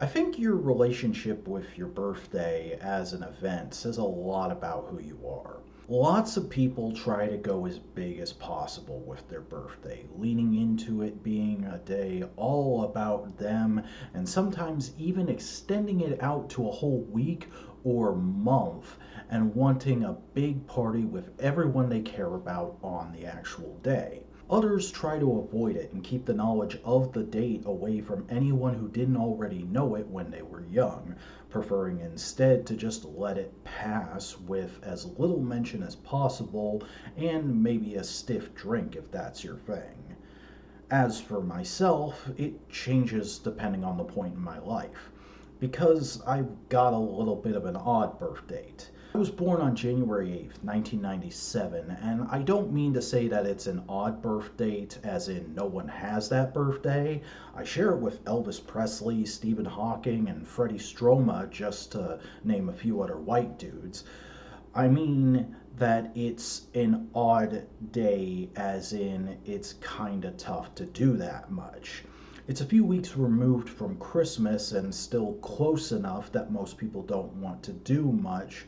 I think your relationship with your birthday as an event says a lot about who you are. Lots of people try to go as big as possible with their birthday, leaning into it being a day all about them, and sometimes even extending it out to a whole week or month and wanting a big party with everyone they care about on the actual day. Others try to avoid it and keep the knowledge of the date away from anyone who didn't already know it when they were young, preferring instead to just let it pass with as little mention as possible and maybe a stiff drink if that's your thing. As for myself, it changes depending on the point in my life, because I've got a little bit of an odd birth date. I was born on January 8th, 1997, and I don't mean to say that it's an odd birth date, as in no one has that birthday. I share it with Elvis Presley, Stephen Hawking, and Freddie Stroma, just to name a few other white dudes. I mean that it's an odd day, as in it's kinda tough to do that much. It's a few weeks removed from Christmas and still close enough that most people don't want to do much,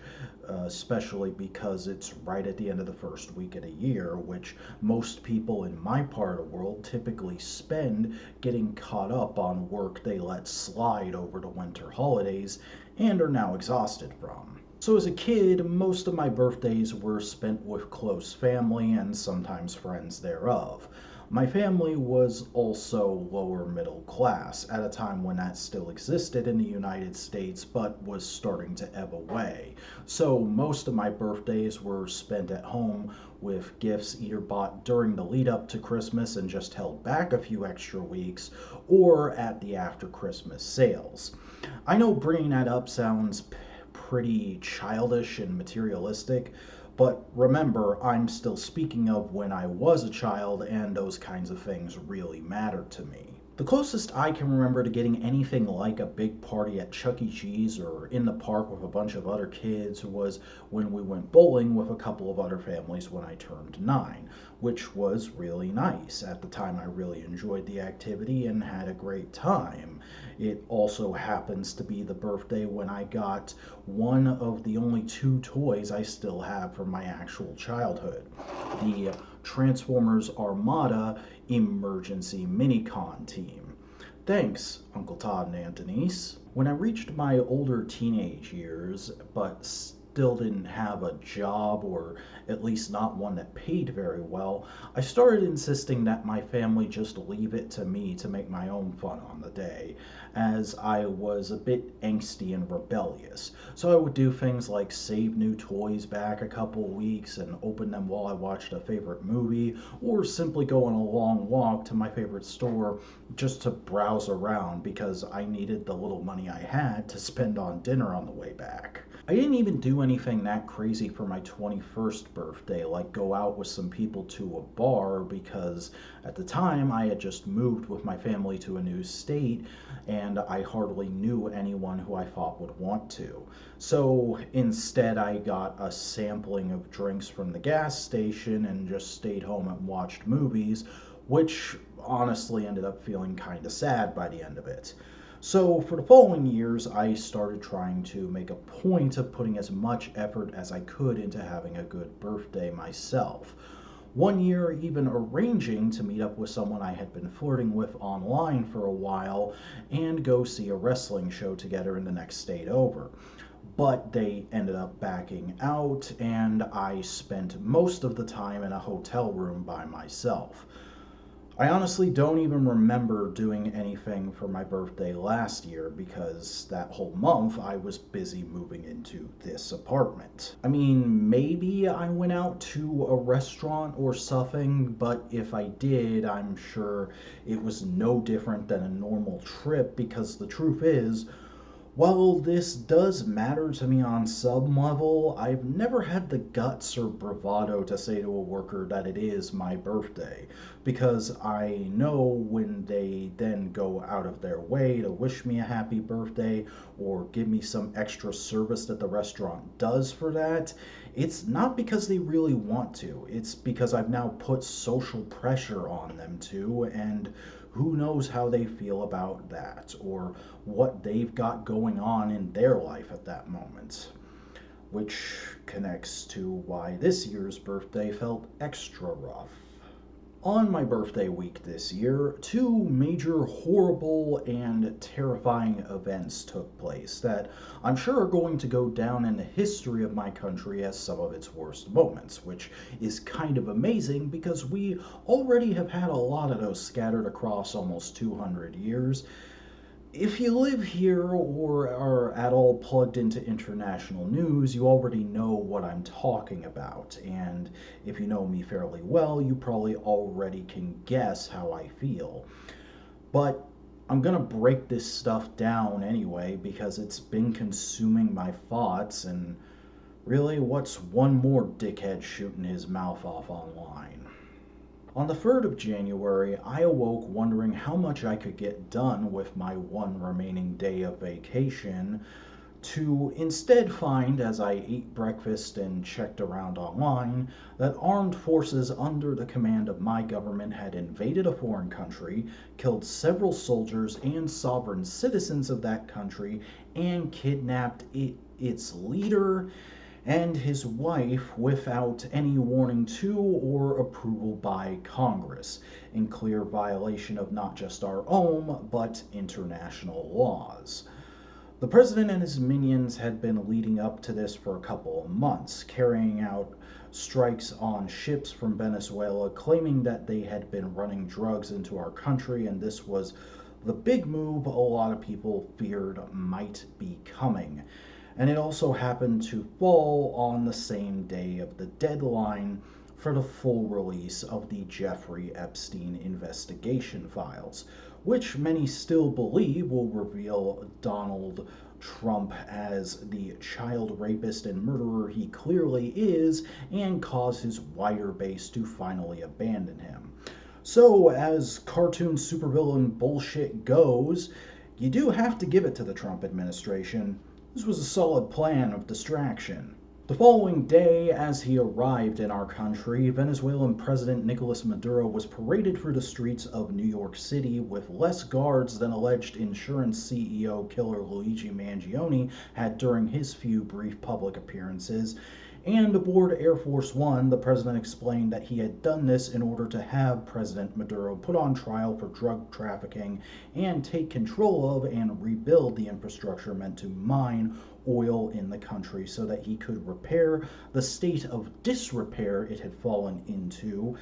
especially because it's right at the end of the first week of the year, which most people in my part of the world typically spend getting caught up on work they let slide over the winter holidays and are now exhausted from. So, as a kid, most of my birthdays were spent with close family and sometimes friends thereof. My family was also lower middle class at a time when that still existed in the United States but was starting to ebb away. So, most of my birthdays were spent at home with gifts either bought during the lead up to Christmas and just held back a few extra weeks or at the after Christmas sales. I know bringing that up sounds pretty childish and materialistic, but remember, I'm still speaking of when I was a child and those kinds of things really mattered to me. The closest I can remember to getting anything like a big party at Chuck E. Cheese or in the park with a bunch of other kids was when we went bowling with a couple of other families when I turned 9, which was really nice. At the time, I really enjoyed the activity and had a great time. It also happens to be the birthday when I got one of the only two toys I still have from my actual childhood, the Transformers Armada Emergency Minicon team. Thanks, Uncle Todd and Aunt Denise. When I reached my older teenage years, but still didn't have a job, or at least not one that paid very well, I started insisting that my family just leave it to me to make my own fun on the day, as I was a bit angsty and rebellious. So I would do things like save new toys back a couple weeks and open them while I watched a favorite movie, or simply go on a long walk to my favorite store just to browse around because I needed the little money I had to spend on dinner on the way back. I didn't even do anything that crazy for my 21st birthday, like go out with some people to a bar, because at the time I had just moved with my family to a new state and I hardly knew anyone who I thought would want to. So instead, I got a sampling of drinks from the gas station and just stayed home and watched movies, which honestly ended up feeling kind of sad by the end of it. So, for the following years, I started trying to make a point of putting as much effort as I could into having a good birthday myself. One year, even arranging to meet up with someone I had been flirting with online for a while and go see a wrestling show together in the next state over. But they ended up backing out, and I spent most of the time in a hotel room by myself. I honestly don't even remember doing anything for my birthday last year because that whole month I was busy moving into this apartment. I mean, maybe I went out to a restaurant or something, but if I did, I'm sure it was no different than a normal trip, because the truth is, while this does matter to me on some level, I've never had the guts or bravado to say to a worker that it is my birthday, because I know when they then go out of their way to wish me a happy birthday or give me some extra service that the restaurant does for that, it's not because they really want to. It's because I've now put social pressure on them to, and who knows how they feel about that or what they've got going on in their life at that moment. Which connects to why this year's birthday felt extra rough. On my birthday week this year, two major horrible and terrifying events took place that I'm sure are going to go down in the history of my country as some of its worst moments, which is kind of amazing because we already have had a lot of those scattered across almost 200 years. If you live here or are at all plugged into international news, you already know what I'm talking about. And if you know me fairly well, you probably already can guess how I feel. But I'm gonna break this stuff down anyway because it's been consuming my thoughts, and really, what's one more dickhead shooting his mouth off online? On the 3rd of January, I awoke wondering how much I could get done with my one remaining day of vacation, to instead find, as I ate breakfast and checked around online, that armed forces under the command of my government had invaded a foreign country, killed several soldiers and sovereign citizens of that country, and kidnapped its leader and his wife without any warning to or approval by Congress, in clear violation of not just our own, but international laws. The president and his minions had been leading up to this for a couple of months, carrying out strikes on ships from Venezuela, claiming that they had been running drugs into our country, and this was the big move a lot of people feared might be coming. And it also happened to fall on the same day of the deadline for the full release of the Jeffrey Epstein investigation files, which many still believe will reveal Donald Trump as the child rapist and murderer he clearly is, and cause his wider base to finally abandon him. So, as cartoon supervillain bullshit goes, you do have to give it to the Trump administration. This was a solid plan of distraction. The following day, as he arrived in our country, Venezuelan President Nicolas Maduro was paraded through the streets of New York City with less guards than alleged insurance CEO killer Luigi Mangione had during his few brief public appearances. And aboard Air Force One, the president explained that he had done this in order to have President Maduro put on trial for drug trafficking and take control of and rebuild the infrastructure meant to mine oil in the country so that he could repair the state of disrepair it had fallen into,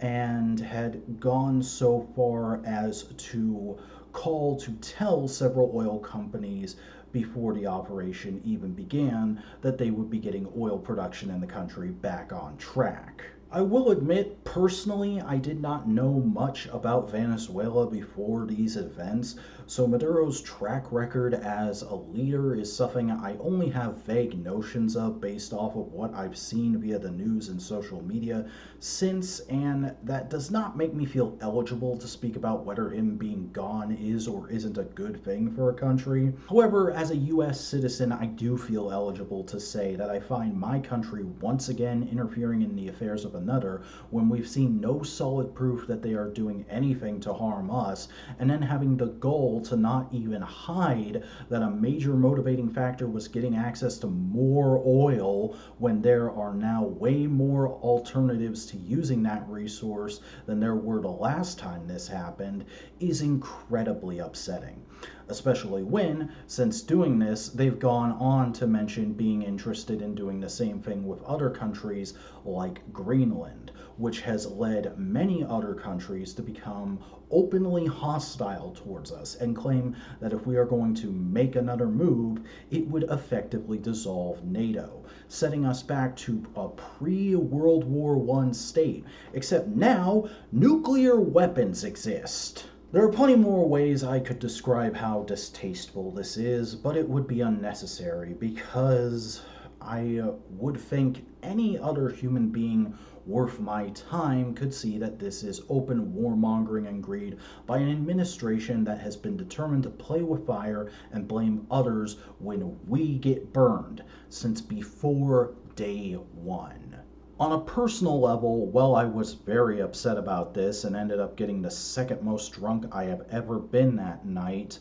and had gone so far as to call to tell several oil companies before the operation even began that they would be getting oil production in the country back on track. I will admit, personally, I did not know much about Venezuela before these events, so Maduro's track record as a leader is something I only have vague notions of based off of what I've seen via the news and social media since, and that does not make me feel eligible to speak about whether him being gone is or isn't a good thing for a country. However, as a US citizen, I do feel eligible to say that I find my country once again interfering in the affairs of another when we've seen no solid proof that they are doing anything to harm us, and then having the goal to not even hide that a major motivating factor was getting access to more oil when there are now way more alternatives to using that resource than there were the last time this happened, is incredibly upsetting. Especially when, since doing this, they've gone on to mention being interested in doing the same thing with other countries like Greenland, which has led many other countries to become openly hostile towards us and claim that if we are going to make another move, it would effectively dissolve NATO, setting us back to a pre-World War I state, except now nuclear weapons exist. There are plenty more ways I could describe how distasteful this is, but it would be unnecessary because I would think any other human being worth my time could see that this is open warmongering and greed by an administration that has been determined to play with fire and blame others when we get burned since before day one. On a personal level, well, I was very upset about this and ended up getting the second most drunk I have ever been that night.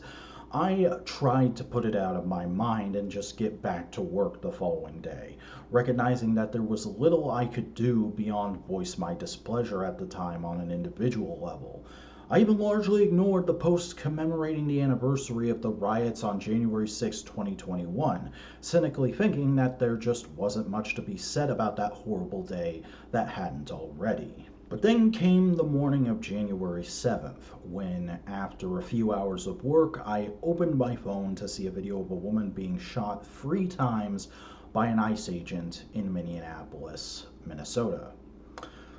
I tried to put it out of my mind and just get back to work the following day, recognizing that there was little I could do beyond voice my displeasure at the time on an individual level. I even largely ignored the posts commemorating the anniversary of the riots on January 6, 2021, cynically thinking that there just wasn't much to be said about that horrible day that hadn't already. But then came the morning of January 7th, when, after a few hours of work, I opened my phone to see a video of a woman being shot 3 times by an ICE agent in Minneapolis, Minnesota.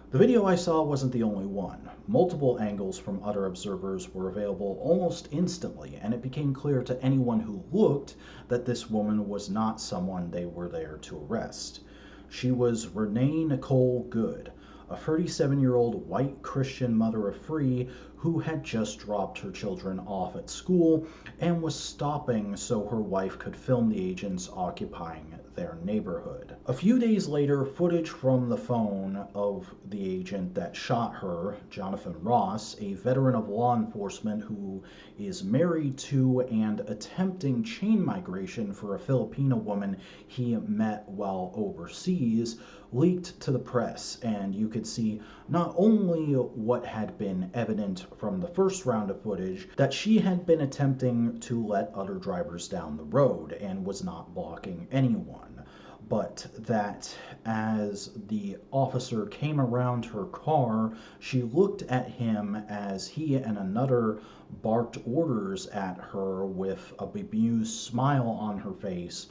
The video I saw wasn't the only one. Multiple angles from other observers were available almost instantly, and it became clear to anyone who looked that this woman was not someone they were there to arrest. She was Renee Nicole Good, a 37-year-old white Christian mother of 3 who had just dropped her children off at school and was stopping so her wife could film the agents occupying their neighborhood. A few days later, footage from the phone of the agent that shot her, Jonathan Ross, a veteran of law enforcement who is married to and attempting chain migration for a Filipino woman he met while overseas, leaked to the press, and you could see not only what had been evident from the first round of footage, that she had been attempting to let other drivers down the road and was not blocking anyone, but that as the officer came around her car, she looked at him as he and another barked orders at her with a bemused smile on her face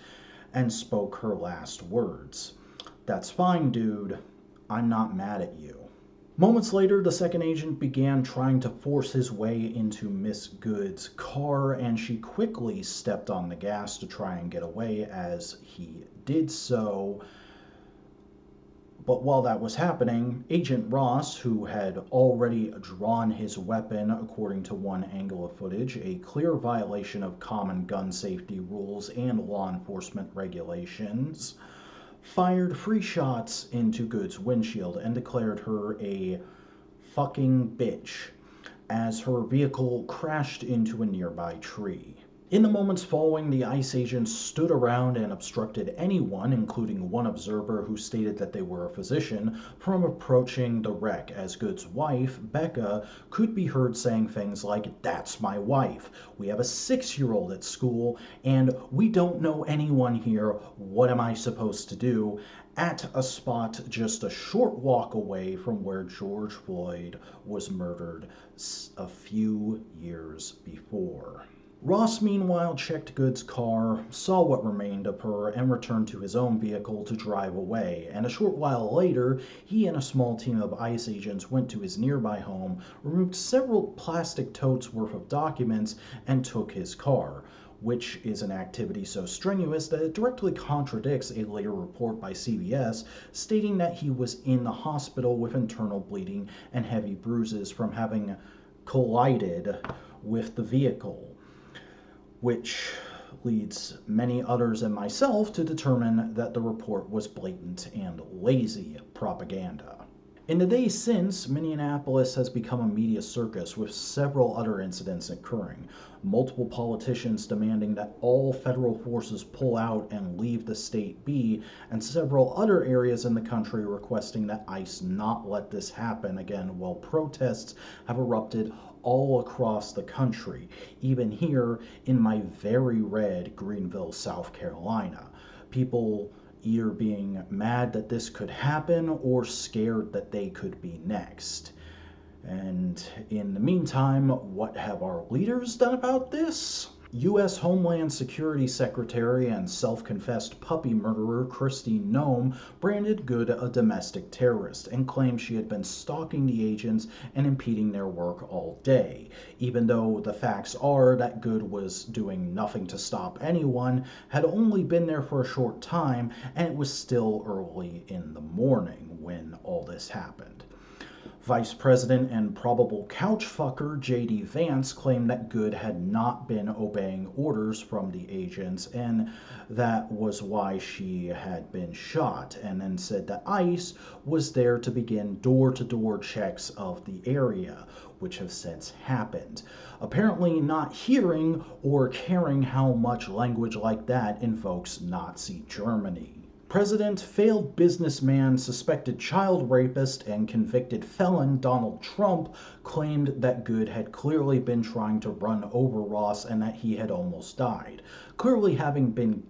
and spoke her last words: "That's fine, dude. I'm not mad at you." Moments later, the second agent began trying to force his way into Miss Good's car, and she quickly stepped on the gas to try and get away as he did so. But while that was happening, Agent Ross, who had already drawn his weapon according to one angle of footage, a clear violation of common gun safety rules and law enforcement regulations, fired 3 shots into Good's windshield and declared her a fucking bitch as her vehicle crashed into a nearby tree. In the moments following, the ICE agents stood around and obstructed anyone, including one observer who stated that they were a physician, from approaching the wreck, as Good's wife, Becca, could be heard saying things like, "That's my wife. We have a 6-year-old at school, and we don't know anyone here. What am I supposed to do?" at a spot just a short walk away from where George Floyd was murdered a few years before. Ross, meanwhile, checked Good's car, saw what remained of her, and returned to his own vehicle to drive away. And a short while later, he and a small team of ICE agents went to his nearby home, removed several plastic totes worth of documents, and took his car, which is an activity so strenuous that it directly contradicts a later report by CBS stating that he was in the hospital with internal bleeding and heavy bruises from having collided with the vehicle, which leads many others and myself to determine that the report was blatant and lazy propaganda. In the days since, Minneapolis has become a media circus with several other incidents occurring. Multiple politicians demanding that all federal forces pull out and leave the state be, and several other areas in the country requesting that ICE not let this happen again, while protests have erupted all across the country, even here in my very red Greenville, South Carolina. People either being mad that this could happen or scared that they could be next. And in the meantime, what have our leaders done about this? U.S. Homeland Security Secretary and self-confessed puppy murderer Kristi Noem branded Good a domestic terrorist and claimed she had been stalking the agents and impeding their work all day, even though the facts are that Good was doing nothing to stop anyone, had only been there for a short time, and it was still early in the morning when all this happened. Vice President and probable couch fucker J.D. Vance claimed that Good had not been obeying orders from the agents and that was why she had been shot, and then said that ICE was there to begin door-to-door checks of the area, which have since happened. Apparently not hearing or caring how much language like that invokes Nazi Germany. President, failed businessman, suspected child rapist, and convicted felon Donald Trump claimed that Good had clearly been trying to run over Ross and that he had almost died, clearly having been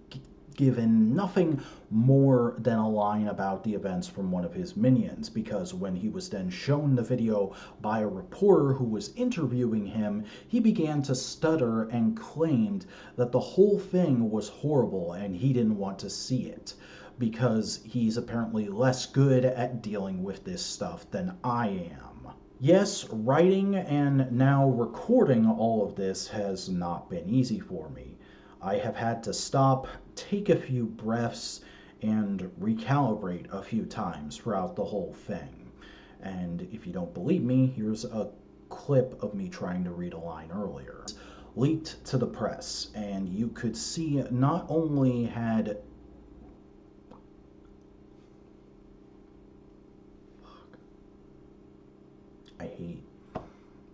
given nothing more than a line about the events from one of his minions, because when he was then shown the video by a reporter who was interviewing him, he began to stutter and claimed that the whole thing was horrible and he didn't want to see it, because he's apparently less good at dealing with this stuff than I am. Yes, writing and now recording all of this has not been easy for me. I have had to stop, take a few breaths, and recalibrate a few times throughout the whole thing. And if you don't believe me, here's a clip of me trying to read a line earlier. Leaked to the press, and you could see not only had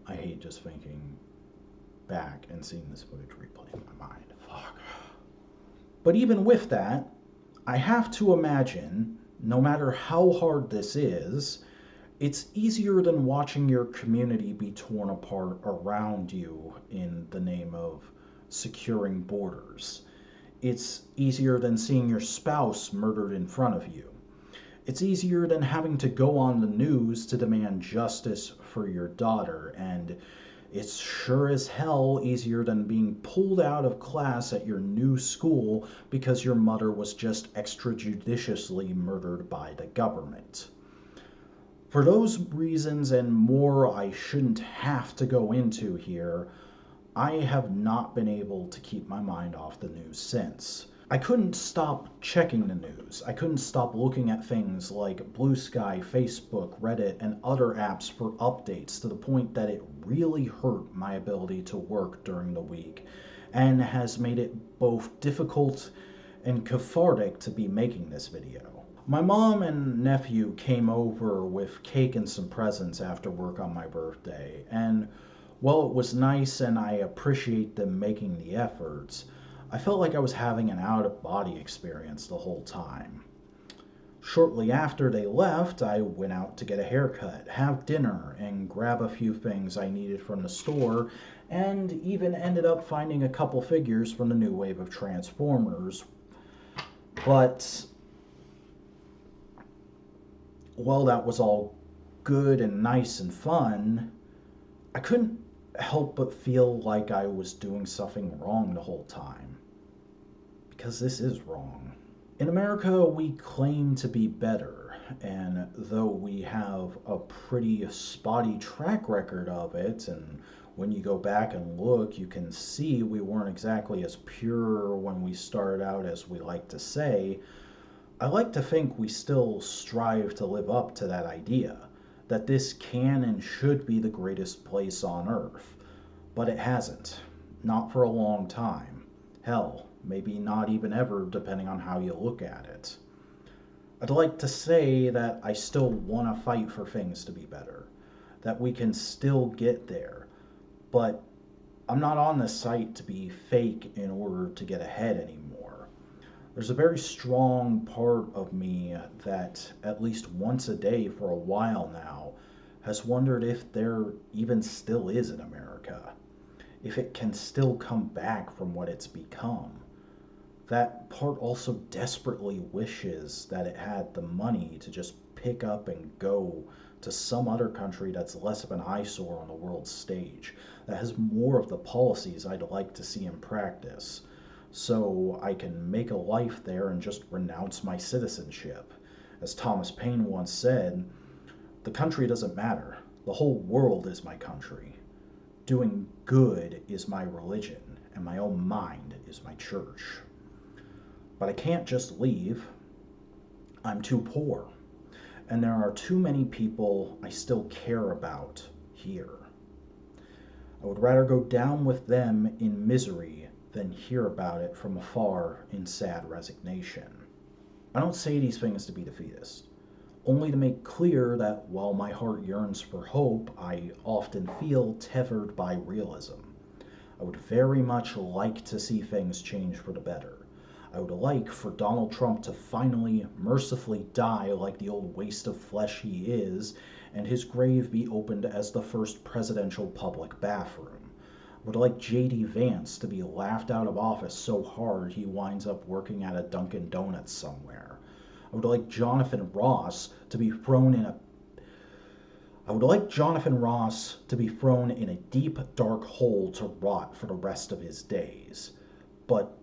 I hate just thinking back and seeing this footage replay in my mind. Fuck. But even with that, I have to imagine, no matter how hard this is, it's easier than watching your community be torn apart around you in the name of securing borders. It's easier than seeing your spouse murdered in front of you. It's easier than having to go on the news to demand justice for your daughter, and it's sure as hell easier than being pulled out of class at your new school because your mother was just extrajudiciously murdered by the government. For those reasons and more I shouldn't have to go into here, I have not been able to keep my mind off the news since. I couldn't stop checking the news. I couldn't stop looking at things like Blue Sky, Facebook, Reddit, and other apps for updates, to the point that it really hurt my ability to work during the week and has made it both difficult and cathartic to be making this video. My mom and nephew came over with cake and some presents after work on my birthday, and while it was nice and I appreciate them making the efforts, I felt like I was having an out-of-body experience the whole time. Shortly after they left, I went out to get a haircut, have dinner, and grab a few things I needed from the store, and even ended up finding a couple figures from the new wave of Transformers. But while that was all good and nice and fun, I couldn't help but feel like I was doing something wrong the whole time. Because this is wrong. In America, we claim to be better, and though we have a pretty spotty track record of it, and when you go back and look, you can see we weren't exactly as pure when we started out as we like to say, I like to think we still strive to live up to that idea, that this can and should be the greatest place on earth. But it hasn't. Not for a long time. Hell, maybe not even ever, depending on how you look at it. I'd like to say that I still want to fight for things to be better, that we can still get there, but I'm not on this site to be fake in order to get ahead anymore. There's a very strong part of me that, at least once a day for a while now, has wondered if there even still is an America, if it can still come back from what it's become. That part also desperately wishes that it had the money to just pick up and go to some other country that's less of an eyesore on the world stage, that has more of the policies I'd like to see in practice, so I can make a life there and just renounce my citizenship. As Thomas Paine once said, the country doesn't matter. The whole world is my country. Doing good is my religion, and my own mind is my church. But I can't just leave. I'm too poor. and there are too many people I still care about here. I would rather go down with them in misery than hear about it from afar in sad resignation. I don't say these things to be defeatist, only to make clear that while my heart yearns for hope, I often feel tethered by realism. I would very much like to see things change for the better. I would like for Donald Trump to finally mercifully die like the old waste of flesh he is, and his grave be opened as the first presidential public bathroom. I would like J.D. Vance to be laughed out of office so hard he winds up working at a Dunkin' Donuts somewhere. I would like Jonathan Ross to be thrown in a deep, dark hole to rot for the rest of his days. But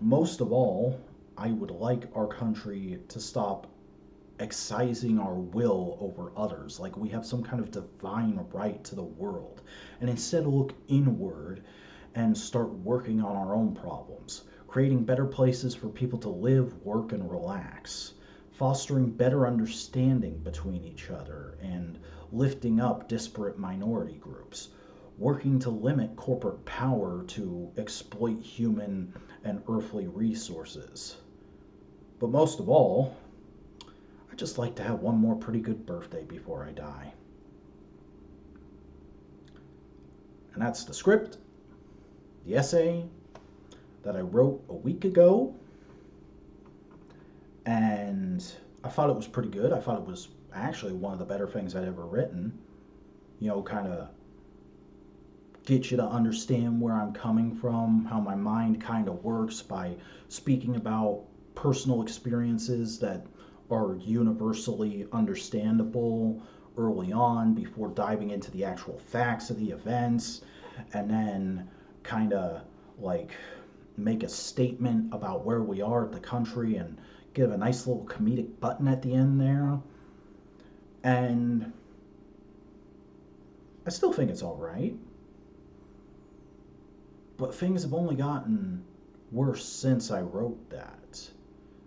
most of all, I would like our country to stop excising our will over others, like we have some kind of divine right to the world, and instead look inward and start working on our own problems, creating better places for people to live, work, and relax, fostering better understanding between each other, and lifting up disparate minority groups, working to limit corporate power to exploit human and earthly resources. But most of all, I'd just like to have one more pretty good birthday before I die. And that's the script, the essay that I wrote a week ago. And I thought it was pretty good. I thought it was actually one of the better things I'd ever written. You know, kind of get you to understand where I'm coming from, how my mind kind of works by speaking about personal experiences that are universally understandable early on before diving into the actual facts of the events, and then kind of like make a statement about where we are at the country and give a nice little comedic button at the end there. And I still think it's all right. But things have only gotten worse since I wrote that,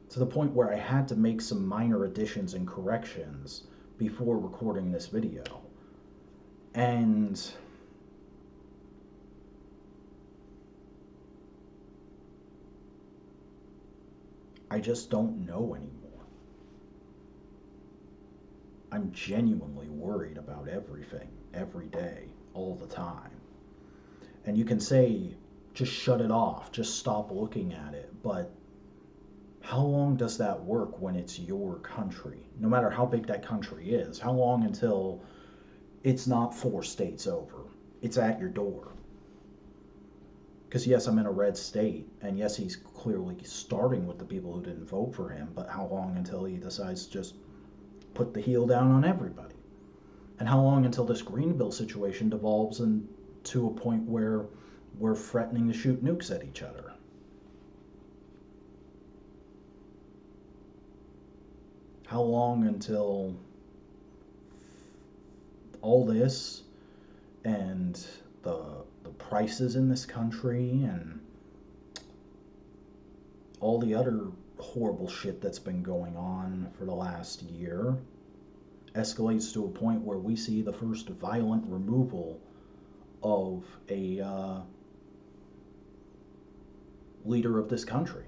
to the point where I had to make some minor additions and corrections before recording this video. And I just don't know anymore. I'm genuinely worried about everything, every day, all the time. And you can say, just shut it off, just stop looking at it. But how long does that work when it's your country? No matter how big that country is, how long until it's not 4 states over? It's at your door. Because yes, I'm in a red state, and yes, he's clearly starting with the people who didn't vote for him, but how long until he decides to just put the heel down on everybody? And how long until this Greenville situation devolves into a point where we're threatening to shoot nukes at each other? How long until all this and the prices in this country and all the other horrible shit that's been going on for the last year escalates to a point where we see the first violent removal of a leader of this country,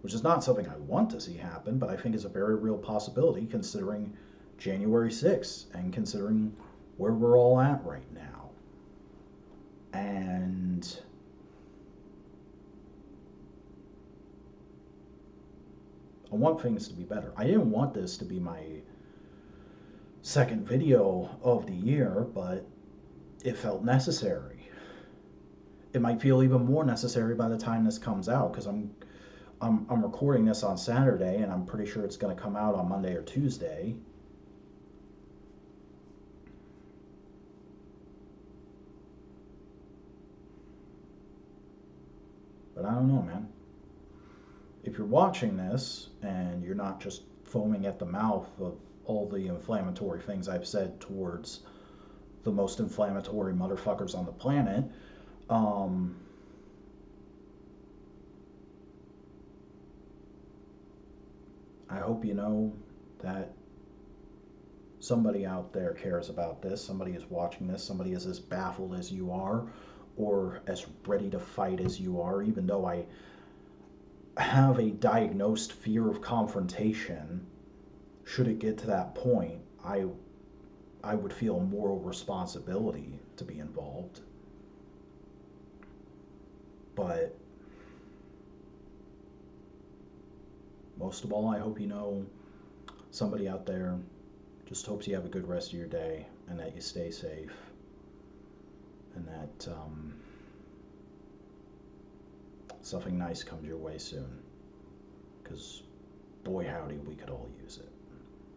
which is not something I want to see happen, but I think is a very real possibility considering January 6th and considering where we're all at right now. And I want things to be better. I didn't want this to be my second video of the year, but it felt necessary. It might feel even more necessary by the time this comes out, because I'm recording this on Saturday, and I'm pretty sure it's going to come out on Monday or Tuesday. But I don't know, man. If you're watching this and you're not just foaming at the mouth of all the inflammatory things I've said towards the most inflammatory motherfuckers on the planet, I hope you know that somebody out there cares about this, somebody is watching this, somebody is as baffled as you are, or as ready to fight as you are, even though I have a diagnosed fear of confrontation. Should it get to that point, I would feel a moral responsibility to be involved. But most of all, I hope you know somebody out there just hopes you have a good rest of your day and that you stay safe and that something nice comes your way soon. Because boy, howdy, we could all use it.